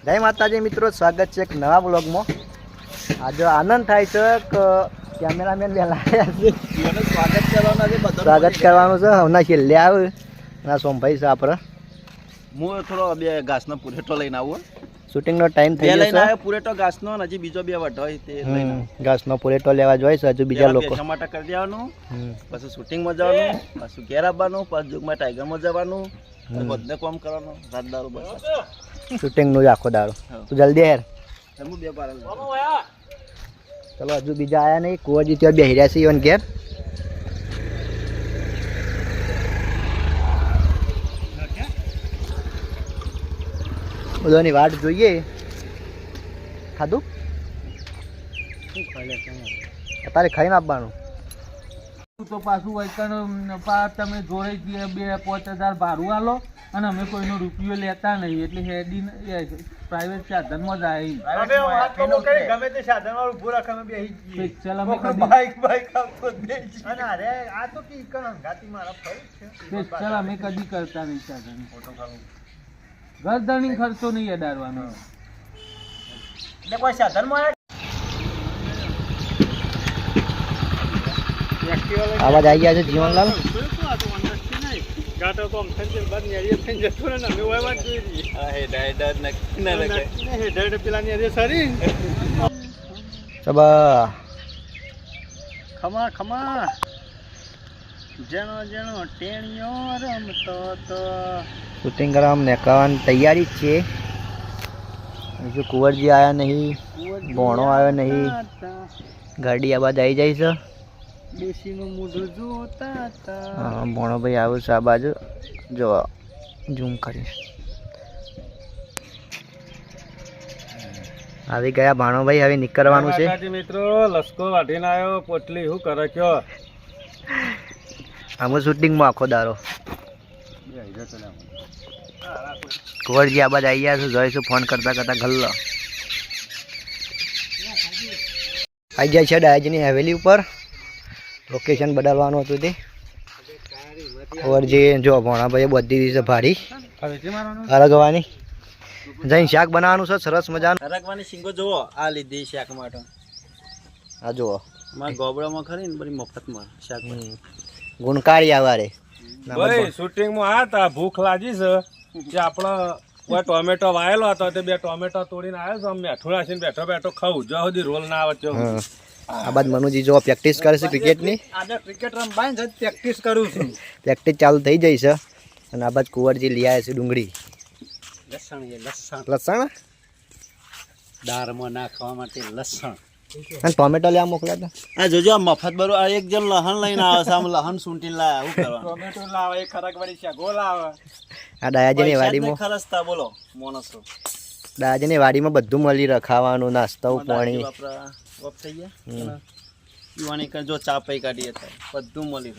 જય માતાજી મિત્રો, સ્વાગત છે એક નવા બ્લોગમાં। આજે આનંદ થાય છે કે કેમેરામેન વહેલા સ્વાગત કરવાનું છે। હમણાં છેલ્લે આવે ના સોમભાઈ છે આપણે। હું થોડો બે ઘાસનો પૂરેટો લઈને આવું। શૂટિંગનો ટાઈમ થઈ ગયો છે। પૂરેટો ઘાસનો હજી બીજો બે વઢ હોય તે લઈને ઘાસનો પૂરેટો લેવા જોઈએ છે। હજુ બીજા લોકો ટમાટા કરી દેવાનું, પછી શૂટિંગમાં જવાનું, પાછું ઘેર આવવાનું, પાછું જુગમાં ટાઈગરમાં જવાનું, બધે કામ કરવાનું, રાત દારૂ બસ શૂટિંગનું જ આખો દાડો। તું જલ્દી હેર। હું બે બાર ચલો, હજુ બીજા આયા નહીં। કુંવરજી ત્યાં બેહી રહ્યા છે ઈવન ઘેર। બધાની વાટ જોઈએ। ખાધું તારે ખાઈને આપવાનું તો પાછું વૈકણ તમે જોડે 2-5 હજાર ભાડું આલો અને અમે કોઈનો રૂપિયો લેતા નહીં, એટલે હેડી પ્રાઇવેટ સાધનમાં જ આવી ગમે તે સાધન વાળું ઉભું રાખે અમે બેહી જઈએ। ચાલ અમે ચાલ અમે કદી કરતા નહીં સાધન। ગરદણી ખર્ચો નહીં અડાડવાનો। એટલે કોઈ સાધનમાં આવાજ આવી ગયા છે જીવનલાલ। ખમા ખમા જણો જણો ટેણીઓ રમતો તો શૂટિંગ કરવા નીકળવાની તૈયારી જ છે। હજુ કુંવરજી આવ્યા નહીં, ભોણો આવ્યો નહીં, ગાડી આ બાજુ આવી જાય છે। બેસીનું મોઢું જોતા હતા। હા, ભોણો ભાઈ આવ્યો છે આ બાજુ, જો ઝૂમ કરી આવી ગયા ભાણો ભાઈ। હવે નીકળવાનું છે મિત્રો। લસકો વાઢીને આવ્યો, પોટલી શું કરે કયો? આમ શૂટિંગમાં આખો દારો। કુંવરજી આ બાજુ આવી ગયા છે, જોઈશું ફોન કરતા કરતા ગલ્લો આવી જાય છે ડાયાજીની હવેલી ઉપર। લોકેશન બદલવાનું હતું તે કુંવરજી જો ભોણાભાઈએ બધી દીધી છે ભાડી અરગવાની। જઈને શાક બનાવવાનું છે સરસ મજાનું। અરગવાની શીંગો જુઓ આ લીધી શાક માટે। આ જુઓ મારા ગોબડામાં ખરી ને બધી મફતમાં શાક ગુણકારી આવારે ભાઈ શૂટિંગમાં આ તા ભૂખ લાગી છે જે આપણો કોઈ ટોમેટો વાયેલો હતો તે 2 ટોમેટો તોડીને આવ્યો છે। અમે મેઠું નાખીને બેઠો બેઠો ખાવું જો સુધી રોલ ના આવે તો। આ બાદ મનુજી જો પ્રેક્ટિસ કરે છે ક્રિકેટની। આજે ક્રિકેટ રમવાની જ પ્રેક્ટિસ કરું છું। પ્રેક્ટિસ ચાલુ થઈ જઈ છે। અને આ બાદ કુંવરજી લઈ આવ્યા છે ડુંગળી, લસણ દાળમાં નાખવા માટે લસણ અને ટોમેટો લેવા મોકલ્યા હતા। આ જોજો આ મફત બરો આ એક જણ લહણ લઈને આવે છે, આમ લહણ સૂંટીને લાયા શું કરવાનું? ટોમેટો લાવે, એક ખરકવાળી શાકો લાવે। આ ડાયાજીની વાડીમાં ખરસતા બોલો માણસો। ડાયાજીની વાડીમાં બધું મળી રખાવાનું, નાસ્તો પાણી થઈ ગયા યુવાની કર જો ચા પઈ કાઢીએ તો બધું મળી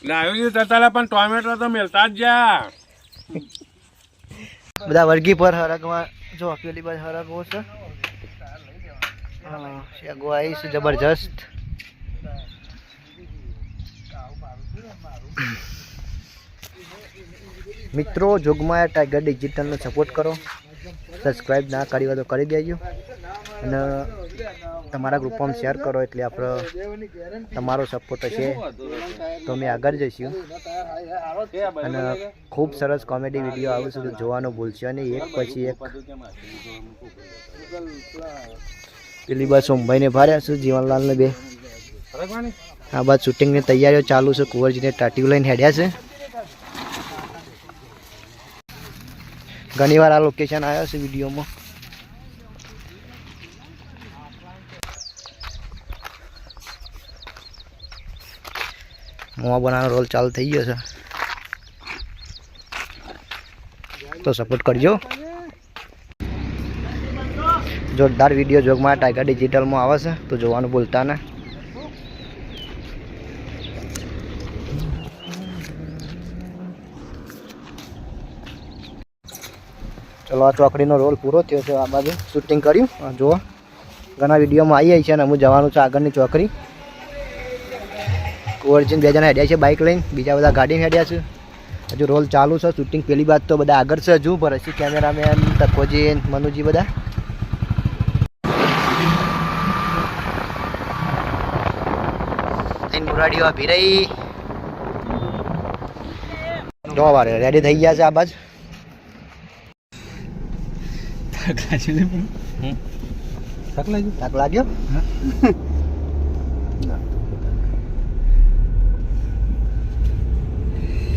લાવ્યું તતાલા પણ ટોમેટો તો મેલતા જ જા। બધા વર્ગી પર હરગમાં જો પેલી બાજુ હરગવો છે। શેગો આવી છે જબરજસ્ત। મિત્રો જોગમાયા ટાઈગર ડિજિટલનો સપોર્ટ કરો। સબસ્ક્રાઈબ ના કરી હોય તો કરી દેજો અને તમારા ગ્રુપમાં શેર કરો, એટલે આપણે તમારો સપોર્ટ હશે તો અમે આગળ જઈશું। અને ખૂબ સરસ કોમેડી વિડીયો આવશે તો જોવાનું ભૂલશો નહીં, એક પછી એક। પેલી બાદ સોમભાઈને ભાર્યા છે, જીવનલાલને બે। આ બાદ શૂટિંગની તૈયારીઓ ચાલુ છે। કુંવરજીને ટાટીઓ લઈને હેડ્યા છે। ઘણી વાર આ લોકેશન આવ્યો છે વિડીયોમાં। મોવા બનાવવાનો રોલ ચાલુ થઈ ગયો છે તો સપોર્ટ કરજો। જોરદાર વિડીયો જોગમાં ટાઈગર ડિજિટલમાં આવે છે તો જોવાનું ભૂલતા ના। ચલો, આ ચોકડીનો રોલ પૂરો થયો છે। આ બાજુ શૂટિંગ કર્યું, જુઓ ઘણા વિડીયોમાં આવી છે। અને હું જવાનું છે આગળની ચોકડી। કુંવરજી 2 જણા હેડ્યા છે બાઇક લઈને, બીજા બધા ગાડીમાં હેડ્યા છે। હજુ રોલ ચાલુ છે શૂટિંગ. પેલી બાદ તો બધા આગળ છે હજુ પર હશે કેમેરામેન તકોજી મનુજી બધા. મુરાડીઓ ભીરાઈ જો વારે રેડી થઈ ગયા છે આ બાજુ. થાક લાગ્યો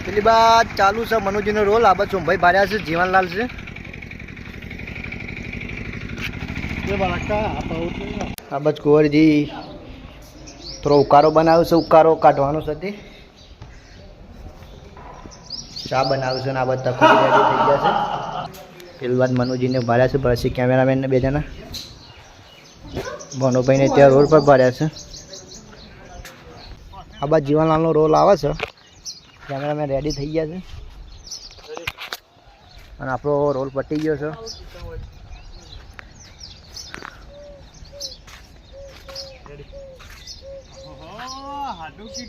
પેલી બાદ ચાલુ છે મનુજીનો રોલ. આ બાજુ સોમભાઈ ભાર્યા છે, જીવનલાલ છે. આ બાજુ કુંવરજી થોડો ઉકારો બનાવ્યો છે, ઉકારો કાઢવાનો છે તે ચા બનાવ્યું છે ને આ બધા રેડી થઈ ગયા છે. પેલી વાત મનુજીને ભાર્યા છે, પછી કેમેરામેનને બે જણા ભાનુભાઈને ત્યાં રોડ પર ભાર્યા છે. આ બાદ જીવનલાલનો રોલ આવે છે. કેમેરામેન રેડી થઈ ગયા છે અને આપણો રોલ પટી ગયો છે.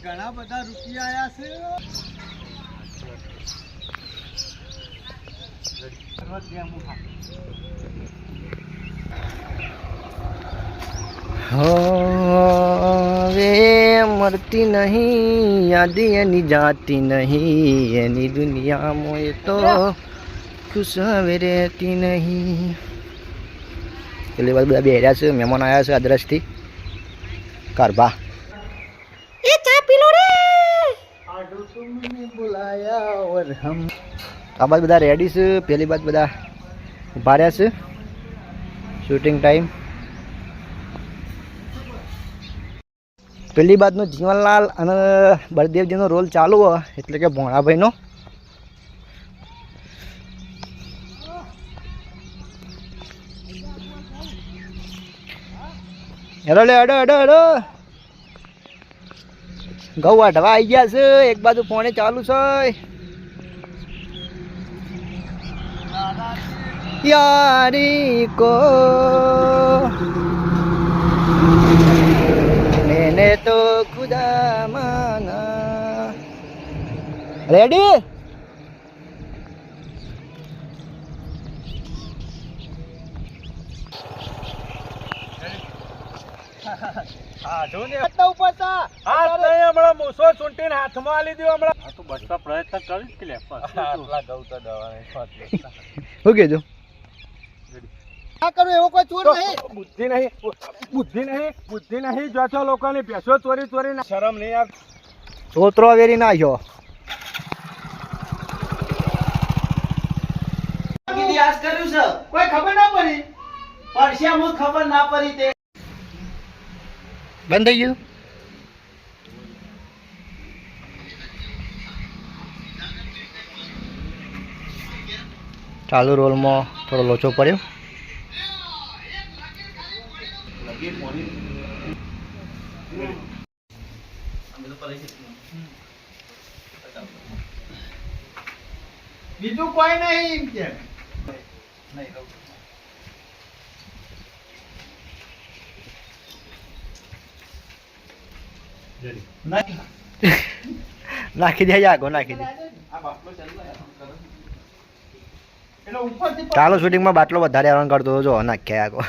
ઘણા બધા રૂપિયા હવે મરતી નહીં યાદ એની જાતી નહીં, એની દુનિયામાં એ તો ખુશ હવે રહેતી નહીં. પેલી વાર બધા બેહ્યા છે, મહેમાન આવ્યા છે અદરસથી. કારભા આ બાદ બધા રેડી છે. પેલી બાદ બધા ઉભા રહ્યા છે. શૂટિંગ ટાઈમ પેલી બાદનો જીવનલાલ અને બળદેવજીનો રોલ ચાલુ હોય એટલે કે ભોણાભાઈનો. હેડો લે હેડો હેડો હેડો. ઘઉં વાઢવા આવી ગયા છે. એક બાજુ ફોને ચાલુ છે. यारी को मैंने तो खुदा माना. रेडी હાથમાં આલી દો હમણાં. તો બચવા પ્રયત્ન કરીશ કે લે આટલા ગૌ તો દવા શું કીધું? આ કરું એવો કોઈ ચોર નહીં. બુદ્ધિ નહીં જો લોકોની ભેંસો ચોરી શરમ નહીં આવ. છોતરો વેરી નાખ્યો. કર્યું છે કોઈ ખબર ના પડી. પરસ્યામાં ખબર ના પડી તે બંધ થઈ ગયું. ચાલુ રોલમાં થોડો લોચો પડ્યો. બીજું કોઈ નહીં એમ કે નાખી દે આગો નાખી દે. ચાલો શૂટિંગમાં બાટલો વધારે હેરાન કરતો હતો. જો નાખ્યા આગો.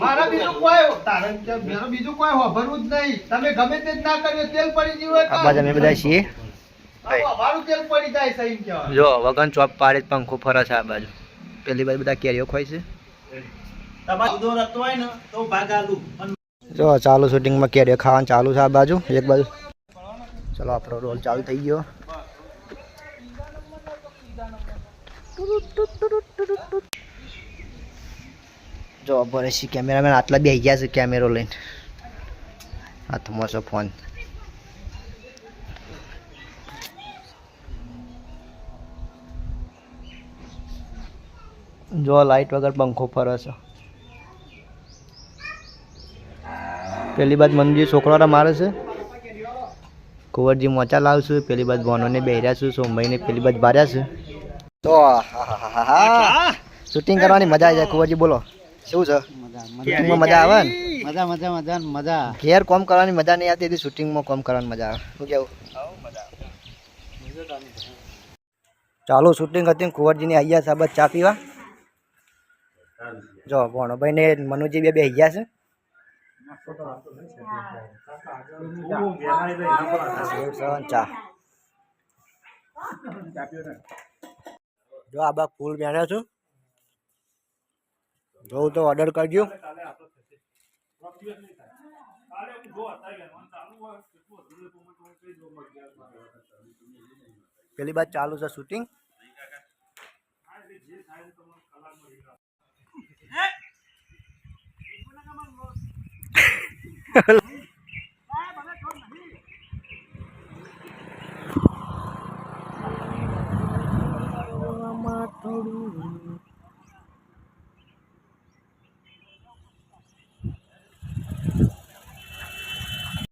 મારા બીજું કોઈ તારણ કે મારું બીજું કોઈ હોભરવું જ નહીં. તમે ગમે તે જ ના કર્યો તેલ પડી ગયું હોય આ બાજુ અમે બધા છીએ. મારું તેલ પડી જાય સહી કહેવાય. જો વગન ચોપ પાડે પંખો ફરે છે આ બાજુ. પેલી બાજુ બધા કેરીઓ ખોય છે. જો ચાલુ શૂટિંગમાં કેરીઓ ખાવાનું ચાલુ છે આ બાજુ એક બાજુ. ચલો આપણો રોલ ચાલુ થઈ ગયો. જો ભરેશી કેમેરામેન આટલા બે ગયા છે કેમેરો લઈને. હાથમાં છે ફોન. જો લાઈટ વગર પંખો ફરે છે. પેલી બાદ મનજી છોકરાને મારે છે. કુંવરજી મોચા લાવશું. પેલી બાદ બોનોને બેહર્યા છું. સોમભાઈને પેલી બાદ બાર્યા છે. તો શૂટિંગ કરવાની મજા આવી જાય. કુંવરજી બોલો શું છે? શૂટિંગમાં મજા આવે ને? ઘેર કોમ કરવાની મજા નહીં આવતી. શૂટિંગમાં કોમ કરવાની મજા આવે. શું કેવું? ચાલો શૂટિંગ હતી કુંવરજીની અહીંયા સાબત ચા પીવા જો ભણોભાઈ ને મનુજી બે ગયા છે ચા જો આ બા ફૂલ બેઠા છું જોઉં તો ઓર્ડર કરજો પેલી બાદ ચાલુ છે શૂટિંગ થોડું